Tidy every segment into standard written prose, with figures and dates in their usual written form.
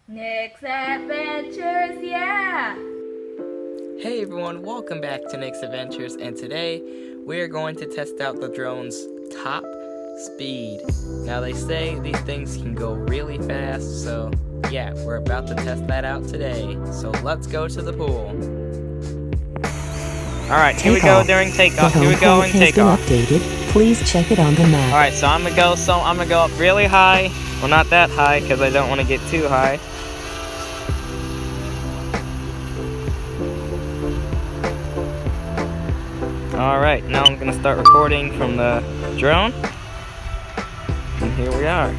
Nick's Adventures, yeah! Hey everyone, welcome back to Nick's Adventures, and today we're going to test out the drone's top speed. Now they say these things can go really fast, so yeah, we're about to test that out today. So let's go to the pool. Alright, here we go during takeoff. Here we go in takeoff. Updated. Please check it on the map. Alright, so I'm gonna go up really high. Well, not that high, because I don't want to get too high. Alright, now I'm gonna start recording from the drone. And here we are.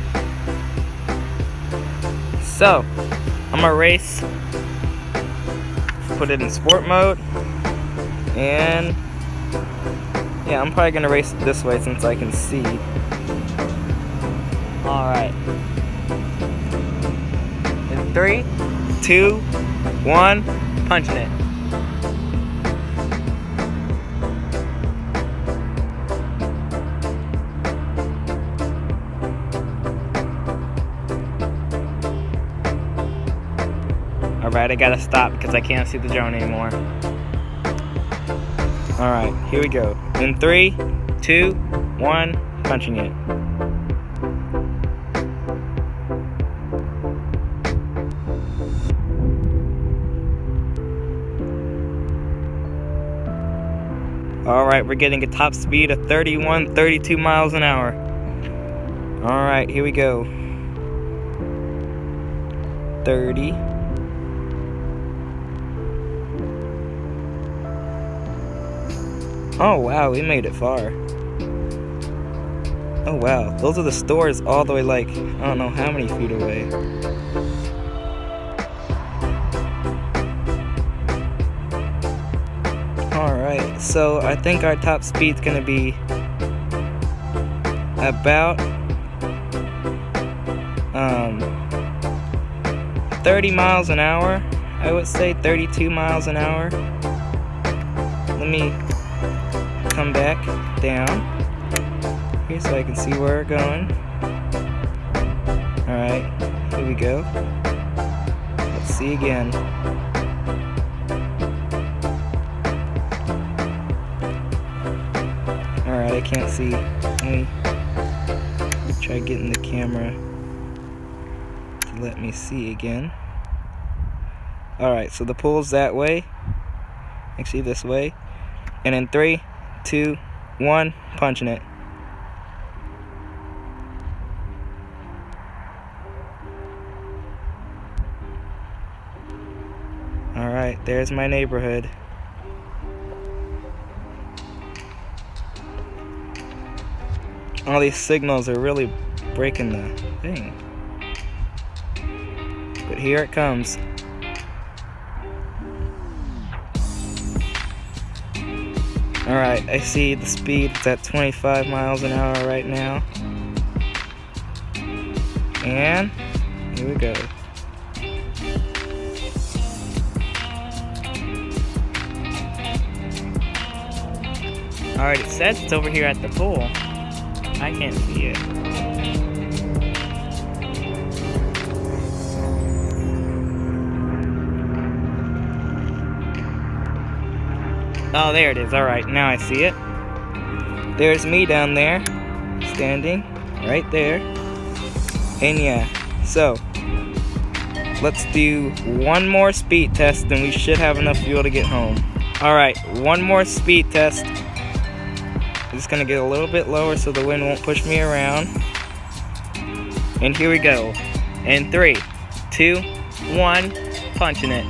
So, I'm gonna race. Put it in sport mode. And yeah, I'm probably gonna race it this way since I can see. Alright. In 3, 2, 1, punching it. Alright, I gotta stop because I can't see the drone anymore. Alright, here we go. In 3, 2, 1, punching it. Alright, we're getting a top speed of 31, 32 miles an hour. Alright, here we go. 30. Oh wow, we made it far. Oh wow, those are the stores all the way like, I don't know how many feet away. Alright, so I think our top speed's gonna be about 30 miles an hour. I would say 32 miles an hour. Let me come back down here so I can see where we're going. Alright, here we go. Let's see again. Alright, I can't see. Let me try getting the camera to let me see again. Alright, so the pool's that way. Actually, this way. And in 3, 2, 1, punching it. Alright, there's my neighborhood. All these signals are really breaking the thing. But here it comes. Alright, I see the speed. It's at 25 miles an hour right now. And here we go. Alright, it says it's over here at the pool. I can't see it. Oh, there it is. Alright, now I see it. There's me down there, standing right there. And yeah, so let's do one more speed test and we should have enough fuel to get home. Alright, one more speed test. I'm just gonna get a little bit lower so the wind won't push me around. And here we go. In 3, 2, 1, punching it.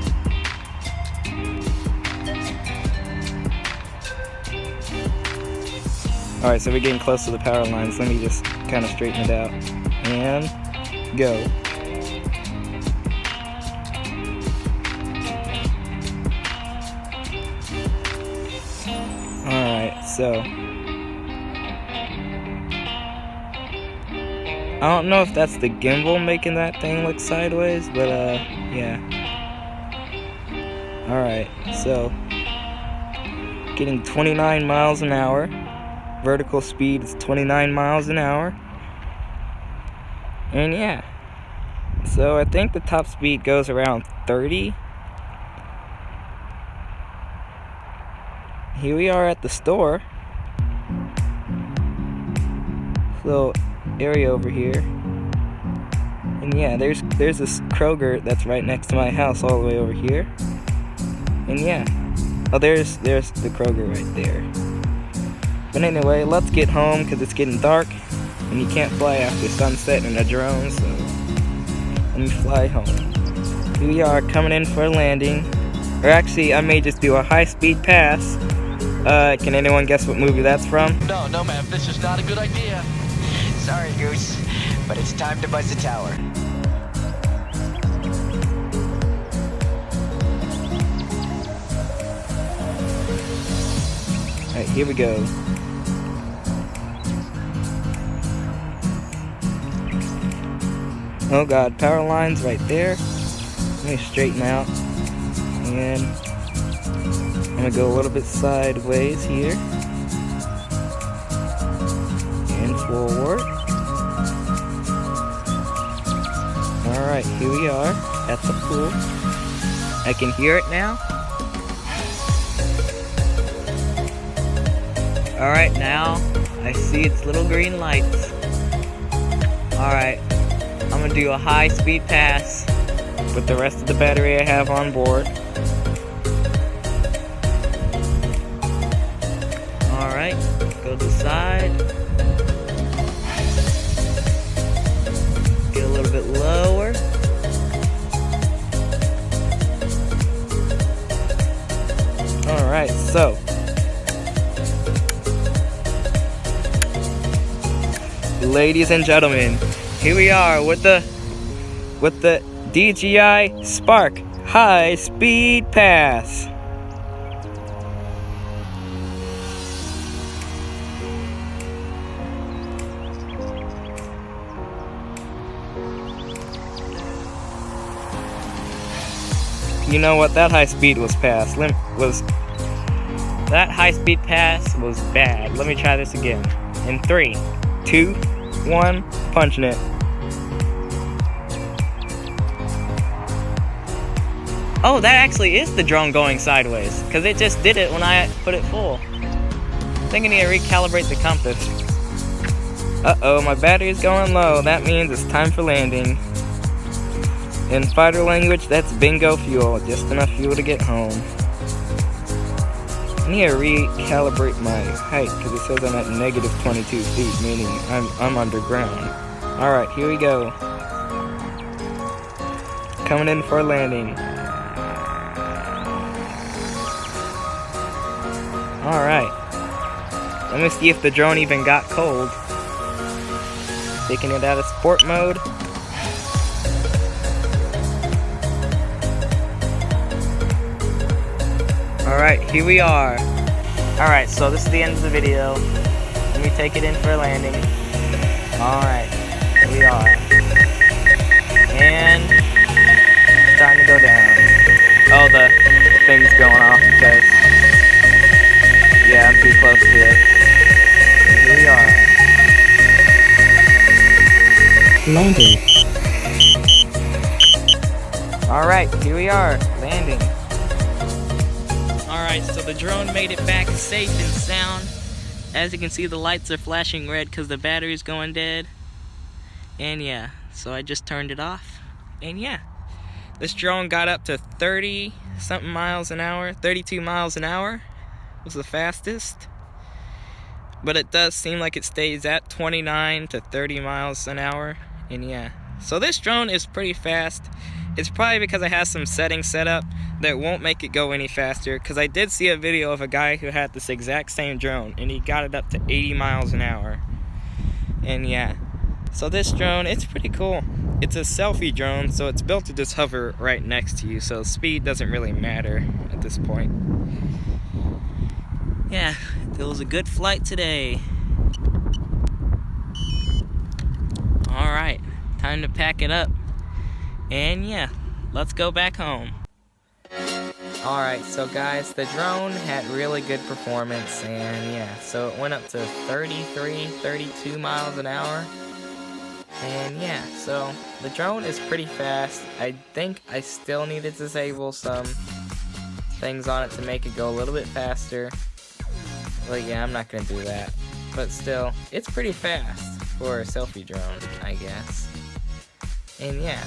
Alright, so we're getting close to the power lines. Let me just kind of straighten it out. And go. Alright, so I don't know if that's the gimbal making that thing look sideways, but yeah. Alright, so getting 29 miles an hour. Vertical speed is 29 miles an hour. And yeah, So I think the top speed goes around 30. Here we are at the store. Little area over here. And yeah, there's this Kroger that's right next to my house all the way over here. And yeah. Oh, there's the Kroger right there. But anyway, let's get home because it's getting dark and you can't fly after sunset in a drone, so let me fly home. Here we are coming in for a landing. Or actually, I may just do a high-speed pass. Can anyone guess what movie that's from? No, ma'am, this is not a good idea. Sorry, Goose, but it's time to buzz the tower. Alright, here we go. Oh god, power lines right there. Let me straighten out. And I'm gonna go a little bit sideways here. And forward. Alright, here we are at the pool. I can hear it now. Alright, now I see its little green lights. Alright, I'm gonna do a high-speed pass with the rest of the battery I have on board. Alright, go to the side. Get a little bit lower. Alright, so ladies and gentlemen, here we are with the DJI Spark High Speed Pass. You know what? That high speed was passed. That high speed pass was bad. Let me try this again. In 3, 2, 1, punching it. Oh, that actually is the drone going sideways, because it just did it when I put it full. I think I need to recalibrate the compass. Uh-oh, my battery's going low. That means it's time for landing. In fighter language, that's bingo fuel. Just enough fuel to get home. I need to recalibrate my height, because it says I'm at negative 22 feet, meaning I'm underground. Alright, here we go. Coming in for a landing. Alright. Let me see if the drone even got cold. Taking it out of sport mode. Alright, here we are. Alright, so this is the end of the video. Let me take it in for a landing. Alright, here we are. And it's starting to go down. Oh, the thing's going off because, yeah, I'm too close to it. And here we are. Landing. Alright, here we are, landing. Alright, so the drone made it back safe and sound. As you can see, the lights are flashing red because the battery's going dead. And yeah, so I just turned it off. And yeah, this drone got up to 30-something miles an hour. 32 miles an hour was the fastest. But it does seem like it stays at 29 to 30 miles an hour. And yeah, so this drone is pretty fast. It's probably because I have some settings set up that won't make it go any faster, because I did see a video of a guy who had this exact same drone and he got it up to 80 miles an hour. And yeah, so this drone, it's pretty cool. It's a selfie drone, so it's built to just hover right next to you, so speed doesn't really matter at this point. Yeah, it was a good flight today. Alright, time to pack it up. And yeah, let's go back home. Alright, so guys, the drone had really good performance, and yeah, so it went up to 33, 32 miles an hour. And yeah, so the drone is pretty fast. I think I still need to disable some things on it to make it go a little bit faster. Well, yeah, I'm not gonna do that. But still, it's pretty fast for a selfie drone, I guess. And yeah,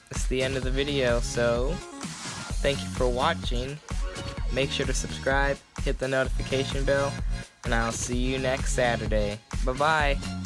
this is the end of the video, so thank you for watching. Make sure to subscribe, hit the notification bell, and I'll see you next Saturday. Bye-bye.